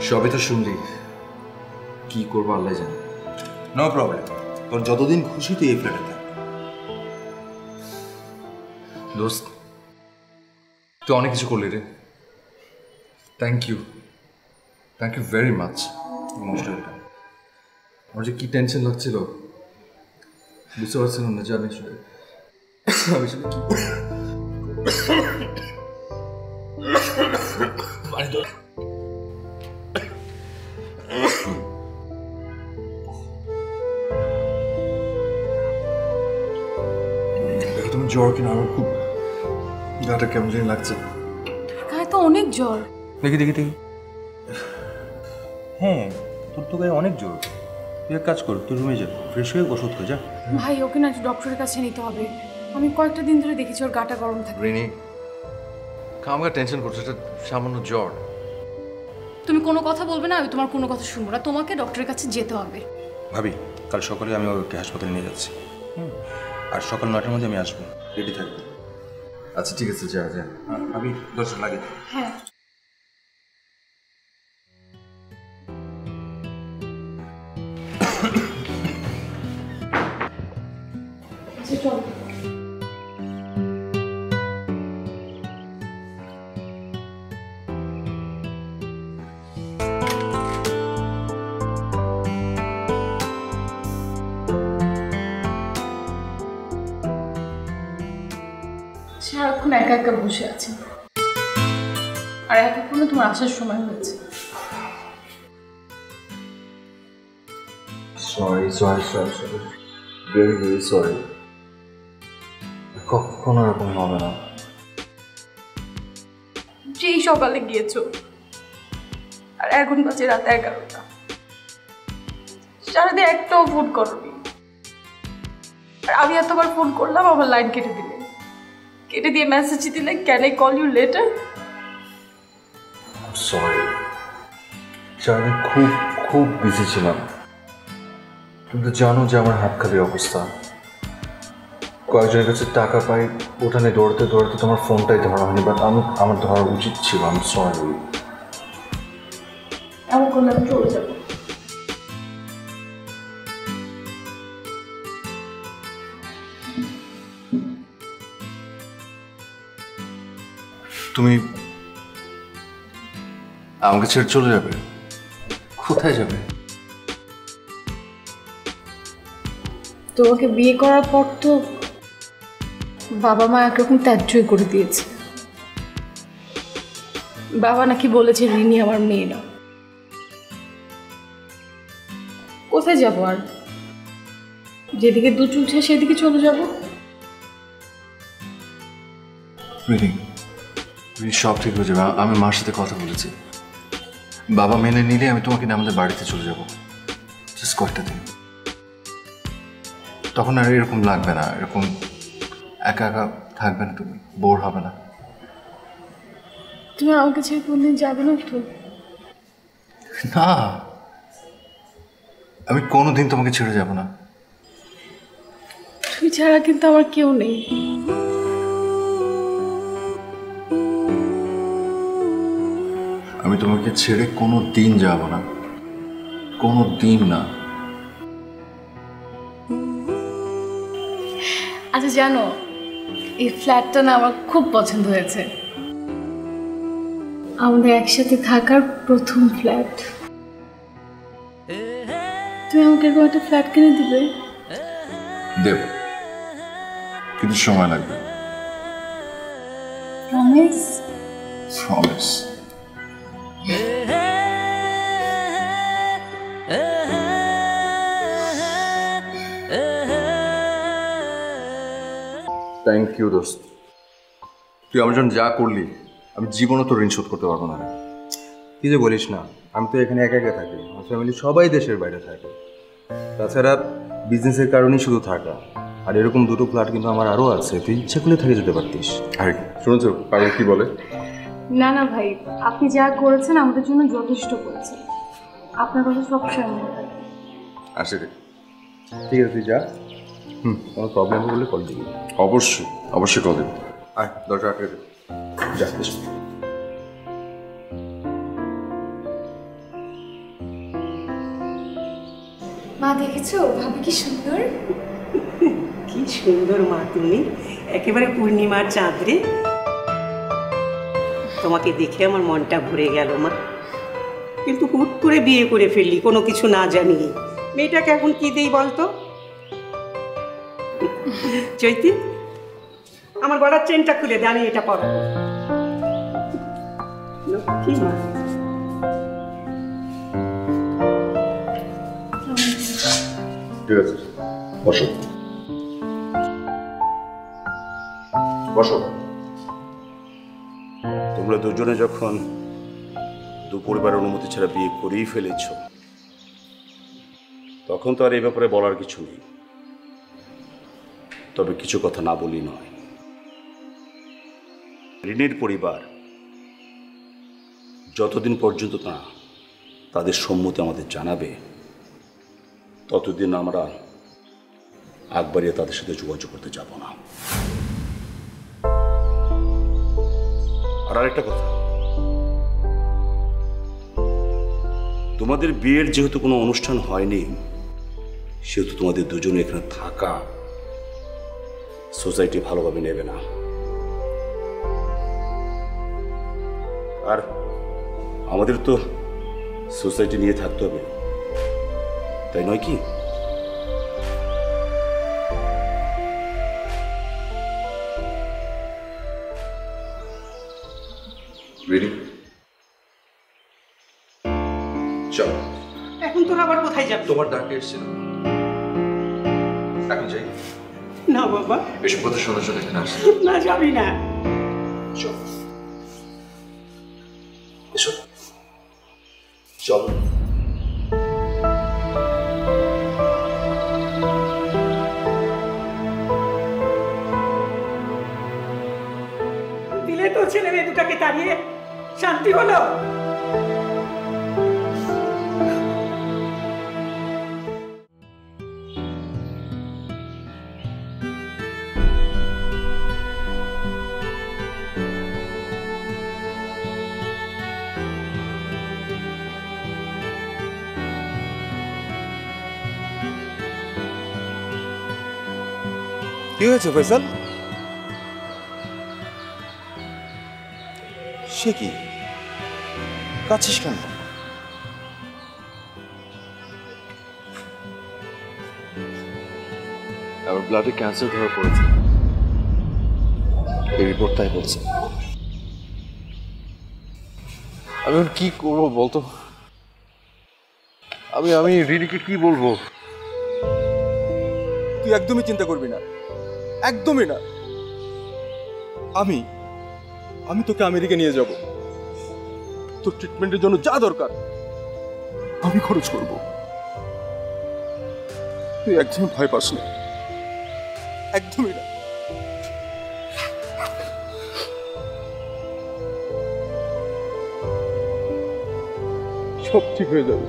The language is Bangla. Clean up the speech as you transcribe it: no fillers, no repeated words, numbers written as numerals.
সবই তো শুনলি, কি করবো আল্লাহ জানে। নো প্রবলেম, তোর যতদিন খুশি তুই এই ফ্ল্যাটে থাক। দোস্ত, তুই অনেক কিছু করলি রে। Thank you very much. Most welcome. আমার যে কি টেনশন লাগছিল বুঝতে পারছিলাম না, জানিস আমি আসলে কি তুমি জ্বর কিনা, আমার খুব গাটা কেমন জানি লাগছে। গায়ে তো অনেক জ্বর। দেখি দেখি দেখি। হ্যাঁ, তোর তো গায়ে অনেক জ্বর। তুই এক কাজ কর, তুই রুমে যা, ফ্রেশ হয়ে ওষুধ খা যা। ভাই ওকে না একটু ডক্টরের কাছে নিতে হবে। আমি কয়েকটা দিন ধরে দেখেছি ওর গাটা গরম থাকে। রিনি, আমাকে টেনশন করছে, এটা সামান্য জ্বর। তুমি কোনো কথা বলবে না, আমি তোমার কোনো কথা শুনবো না। তোমাকে ডক্টরের কাছে যেতে হবে। ভাবি, কাল সকালে আমি ওকে হাসপাতালে নিয়ে যাচ্ছি। আর সকাল 9টার মধ্যে আমি আসবো, রেডি থাকবো। আচ্ছা ঠিক আছে, যা যা। ভাবি, দরজা লাগে। হ্যাঁ। চল। সারাক্ষণ একা একা বসে আছে, আর এতক্ষণে তোমার আসার সময় হয়েছে। Sorry very very sorry. কখনো এরকম হবে না। যেই সকালে গিয়েছো আর এখন বাজে রাত 11টা, সারাদিন একটাও ফোন করোনি। আর আমি এতবার ফোন করলাম, আমার লাইন কেটে দিলে, কেটে দিয়ে মেসেজ দিলে can I call you later. Sorry, আমি খুব খুব বিজি ছিলাম। তুমি তো জানো যে আমার হাত খালি অবস্থা। কয়েকজনের কাছে টাকা পাই, ওখানে দৌড়াতে দৌড়াতে তোমার ফোনটাই ধরা হয়নি, বাট আমার ধরা উচিত ছিল। আমি সরি। এমন করলে আমি চলে যাবো। তুমি আমাকে ছেড়ে চলে যাবে? কোথায় যাবে? তোমাকে বিয়ে করার পর তো বাবা মা একরকম ত্যায্যই করে দিয়েছে। বাবা নাকি বলেছে রিনি আমার মেয়ে না। কোথায় যাবো আর? যেদিকে দু চুলছে সেদিকে চলে যাবো। সব ঠিক হয়ে যাবে। আমি মার সাথে কথা বলেছি, বাবা মেনে নিলে আমি তোমাকে নিয়ে আমাদের বাড়িতে চলে যাবো। জাস্ট কয়েকটা দিন, তখন আর এরকম লাগবে না, এরকম একা একা থাকবে না, তুমি বোর হবে না। তুমি আমাকে ছেড়ে কোনদিন যাবে না তো? না, আমি কোনোদিন তোমাকে ছেড়ে যাব না। তুমি ছাড়া কিন্তু আমার কেউ নেই। আমি তোমাকে ছেড়ে কোনো দিন যাব না, কোনো দিন না। আচ্ছা জানো, এই ফ্ল্যাটটা না আমার খুব পছন্দ হয়েছে। আমাদের একসাথে থাকার প্রথম ফ্ল্যাট। তুমি আমাকে এরকম একটা ফ্ল্যাট কিনে দিবে? দেব, কিন্তু সময় লাগবে। প্রমিস? প্রমিস। থ্যাংক ইউ দোস্ত, তুই আমার জন্য যা করলি আমি জীবনে তো ঋণ শোধ করতে পারবো না। কি যে বলিস না, আমি তো এখানে একা একা থাকি, আমার ফ্যামিলি সবাই দেশের বাইরে থাকে। তাছাড়া বিজনেসের কারণেই শুধু থাকা। আর এরকম দুটো ফ্ল্যাট কিন্তু আমার আরও আছে, তুই ইচ্ছে করলে থেকে যেতে পারতিস। আর শুনেছো পারবে কি বলে? না না ভাই, আপনি যা করেছেন আমাদের জন্য যথেষ্ট করেছেন। আপনার কথা সবসময় মনে থাকে। আসে রে, ঠিক আছে তুই যা। কোনো প্রবলেম বললে কল দিবি। অবশ্যই অবশ্যই কল দেব। আয়, দরজা আটকে দে। যা। মা দেখেছো ভাবি কি সুন্দর? কি সুন্দর মা তুমি, একেবারে পূর্ণিমার চাঁদ রে। তোমাকে দেখে আমার মনটা ভরে গেল মা। কিন্তু হুট করে বিয়ে করে ফেললি কোনো কিছু না জানিয়ে। মেয়েটাকে এখন কি দেই বলতো? চৈতি, আমার গলার চেনটা খুলে দে, আমি এটা পরাবো। কি মা? ঠিক আছে, বসো বসো। তোমরা দুজনে যখন দু পরিবারের অনুমতি ছাড়া বিয়ে করেই ফেলেছ, তখন তো আর এই ব্যাপারে বলার কিছু নেই। তবে কিছু কথা না বলি নয়। রিনির পরিবার যতদিন পর্যন্ত না তাদের সম্মতি আমাদের জানাবে, ততদিন আমরা আগ বাড়িয়ে তাদের সাথে যোগাযোগ করতে যাব না। আর আরেকটা কথা, তোমাদের বিয়ের যেহেতু কোনো অনুষ্ঠান হয়নি, সেহেতু তোমাদের দুজনে এখানে থাকা সোসাইটি ভালোভাবে নেবে না। আর আমাদের তো সোসাইটি নিয়ে থাকতে হবে, তাই নয় কি? চল, এখন তোরা আবার কোথায় যাবি? তোমার ডাকে এসেছিল, এখন যাই। না বাবা, এসব কথা শোনার জন্য এখানে আসছি। না যাবি না। চল, এসো, চল। দিলে তো ছেলে মেয়ে দুটাকে তাড়িয়ে শান্তি হলো। কি হয়েছে ফয়সাল? সে কি কাছিস কেন? আমার ব্লাডে ক্যান্সার ধরা পড়েছে, এই রিপোর্ট তাই বলছে। আমি এখন কি করবো বলতো? আমি রিনিকে কি বলবো? তুই একদমই চিন্তা করবি না, একদমই না। আমি তোকে আমেরিকা নিয়ে যাব। তোর ট্রিটমেন্টের জন্য যা দরকার আমি খরচ করব। তুই একদমই ভয় পাস না, একদমই না। সব ঠিক হয়ে যাবে।